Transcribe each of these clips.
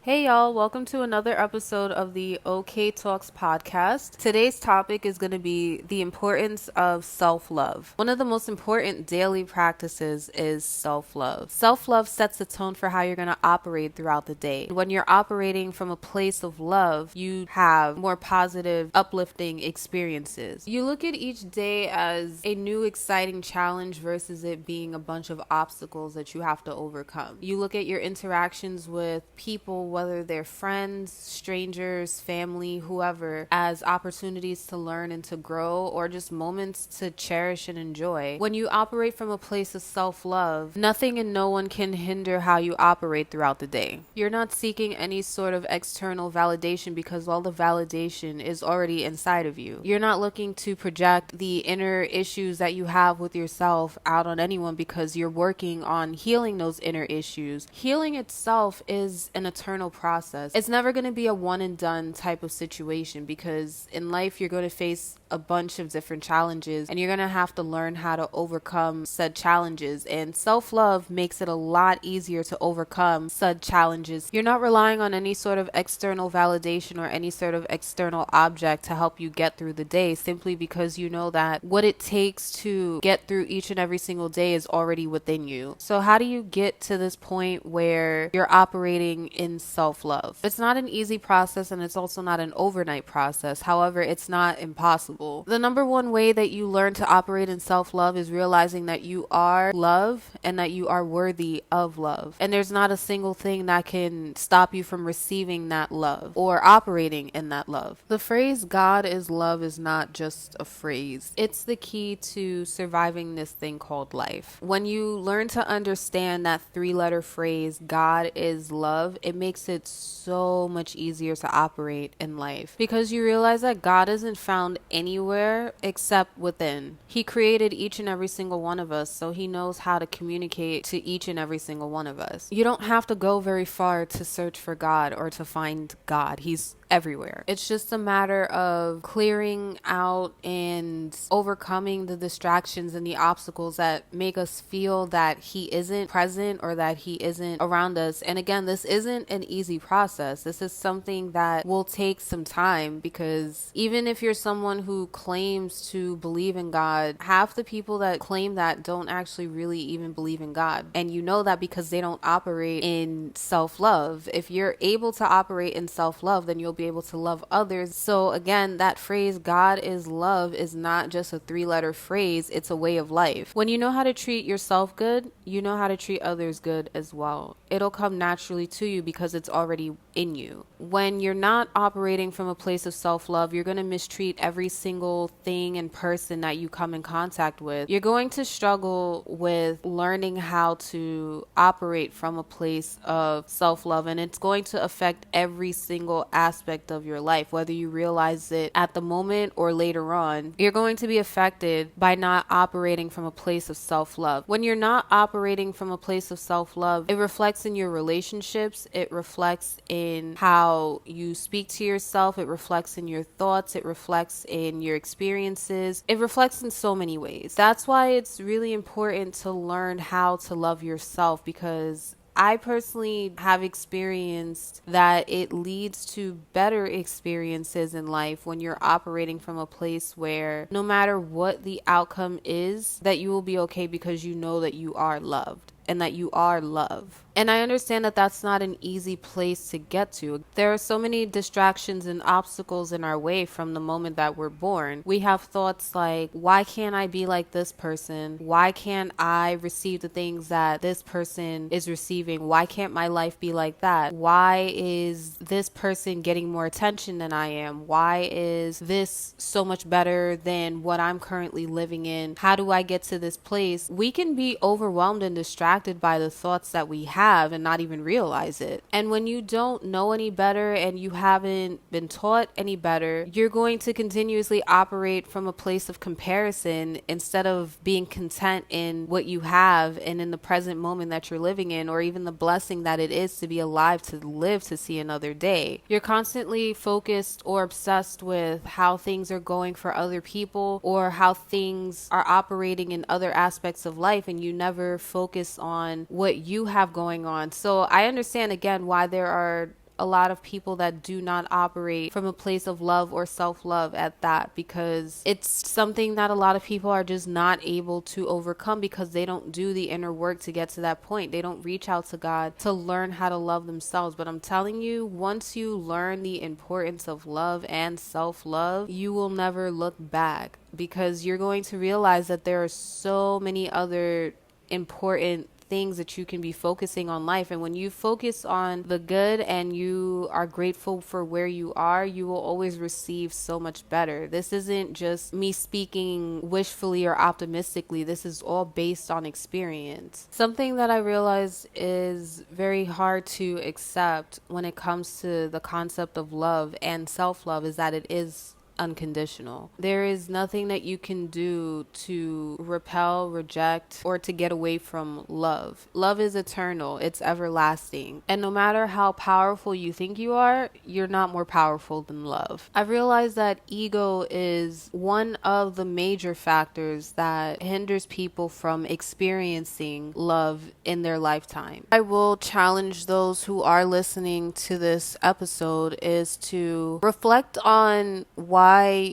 Hey y'all, welcome to another episode of the OK Talks podcast. Today's topic is going to be the importance of self-love. One of the most important daily practices is self-love. Self-love sets the tone for how you're going to operate throughout the day. When you're operating from a place of love, you have more positive, uplifting experiences. You look at each day as a new exciting challenge versus it being a bunch of obstacles that you have to overcome. You look at your interactions with people, whether they're friends, strangers, family, whoever, as opportunities to learn and to grow, or just moments to cherish and enjoy. When you operate from a place of self-love, nothing and no one can hinder how you operate throughout the day. You're not seeking any sort of external validation because all the validation is already inside of you. You're not looking to project the inner issues that you have with yourself out on anyone because you're working on healing those inner issues. Healing itself is an eternal process. It's never going to be a one and done type of situation because in life you're going to face a bunch of different challenges and you're going to have to learn how to overcome said challenges, and self-love makes it a lot easier to overcome said challenges. You're not relying on any sort of external validation or any sort of external object to help you get through the day, simply because you know that what it takes to get through each and every single day is already within you. So how do you get to this point where you're operating in self-love? It's not an easy process, and it's also not an overnight process. However, it's not impossible. The number one way that you learn to operate in self-love is realizing that you are love and that you are worthy of love. And there's not a single thing that can stop you from receiving that love or operating in that love. The phrase God is love is not just a phrase. It's the key to surviving this thing called life. When you learn to understand that three-letter phrase, God is love, it makes it so much easier to operate in life because you realize that God isn't found anywhere except within. He created each and every single one of us, so he knows how to communicate to each and every single one of us. You don't have to go very far to search for God or to find God. He's everywhere. It's just a matter of clearing out and overcoming the distractions and the obstacles that make us feel that he isn't present or that he isn't around us. And again, this isn't an easy process. This is something that will take some time, because even if you're someone who claims to believe in God, half the people that claim that don't actually really even believe in God. And you know that because they don't operate in self-love. If you're able to operate in self-love, then you'll be able to love others. So again, that phrase, God is love, is not just a three-letter phrase. It's a way of life. When you know how to treat yourself good, you know how to treat others good as well. It'll come naturally to you because it's already in you. When you're not operating from a place of self-love, you're going to mistreat every single thing and person that you come in contact with. You're going to struggle with learning how to operate from a place of self-love, and it's going to affect every single aspect of your life, whether you realize it at the moment or later on. You're going to be affected by not operating from a place of self-love. When you're not operating from a place of self-love, it reflects in your relationships, it reflects in how you speak to yourself, it reflects in your thoughts, it reflects in your experiences, it reflects in so many ways. That's why it's really important to learn how to love yourself, because I personally have experienced that it leads to better experiences in life when you're operating from a place where no matter what the outcome is, that you will be okay because you know that you are loved and that you are love. And I understand that that's not an easy place to get to. There are so many distractions and obstacles in our way from the moment that we're born. We have thoughts like, why can't I be like this person? Why can't I receive the things that this person is receiving? Why can't my life be like that? Why is this person getting more attention than I am? Why is this so much better than what I'm currently living in? How do I get to this place? We can be overwhelmed and distracted by the thoughts that we have and not even realize it. And when you don't know any better and you haven't been taught any better, you're going to continuously operate from a place of comparison instead of being content in what you have and in the present moment that you're living in, or even the blessing that it is to be alive, to live, to see another day. You're constantly focused or obsessed with how things are going for other people or how things are operating in other aspects of life, and you never focus on what you have going on. So I understand again why there are a lot of people that do not operate from a place of love or self-love at that, because it's something that a lot of people are just not able to overcome because they don't do the inner work to get to that point. They don't reach out to God to learn how to love themselves. But I'm telling you, once you learn the importance of love and self-love, you will never look back, because you're going to realize that there are so many other important things that you can be focusing on life. And when you focus on the good and you are grateful for where you are, you will always receive so much better. This isn't just me speaking wishfully or optimistically. This is all based on experience. Something that I realize is very hard to accept when it comes to the concept of love and self-love is that it is unconditional. There is nothing that you can do to repel, reject, or to get away from love. Love is eternal. It's everlasting. And no matter how powerful you think you are, you're not more powerful than love. I've realized that ego is one of the major factors that hinders people from experiencing love in their lifetime. I will challenge those who are listening to this episode is to reflect on why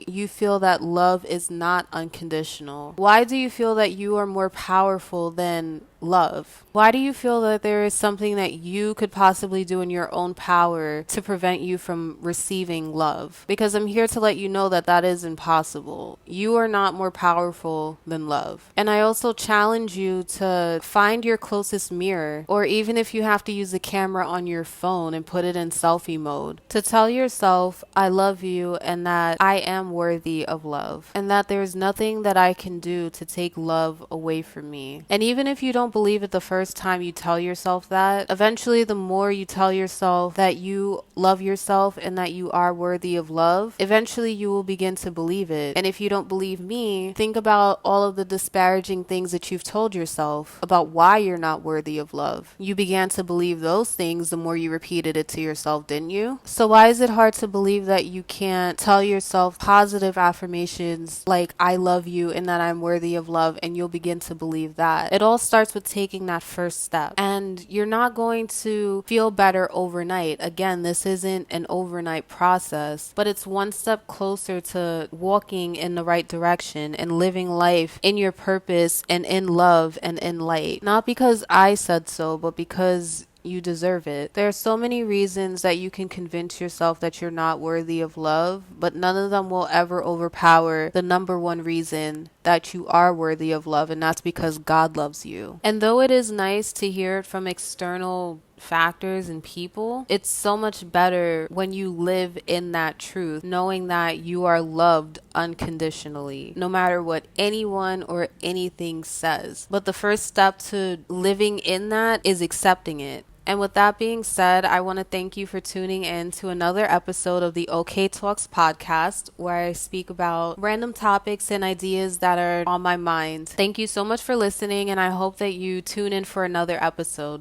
you feel that love is not unconditional. Why do you feel that you are more powerful than love? Why do you feel that there is something that you could possibly do in your own power to prevent you from receiving love? Because I'm here to let you know that that is impossible. You are not more powerful than love. And I also challenge you to find your closest mirror, or even if you have to use the camera on your phone and put it in selfie mode, to tell yourself, I love you and that I am worthy of love, and that there's nothing that I can do to take love away from me. And even if you don't believe it the first time you tell yourself that, eventually the more you tell yourself that you love yourself and that you are worthy of love, eventually you will begin to believe it. And if you don't believe me, think about all of the disparaging things that you've told yourself about why you're not worthy of love. You began to believe those things the more you repeated it to yourself, didn't you? So why is it hard to believe that you can't tell yourself positive affirmations like I love you and that I'm worthy of love, and you'll begin to believe that? It all starts with taking that first step. And you're not going to feel better overnight. Again, this isn't an overnight process, but it's one step closer to walking in the right direction and living life in your purpose and in love and in light. Not because I said so, but because you deserve it. There are so many reasons that you can convince yourself that you're not worthy of love, but none of them will ever overpower the number one reason that you are worthy of love, and that's because God loves you. And though it is nice to hear it from external factors and people, it's so much better when you live in that truth, knowing that you are loved unconditionally, no matter what anyone or anything says. But the first step to living in that is accepting it. And with that being said, I want to thank you for tuning in to another episode of the OK Talks podcast, where I speak about random topics and ideas that are on my mind. Thank you so much for listening, and I hope that you tune in for another episode.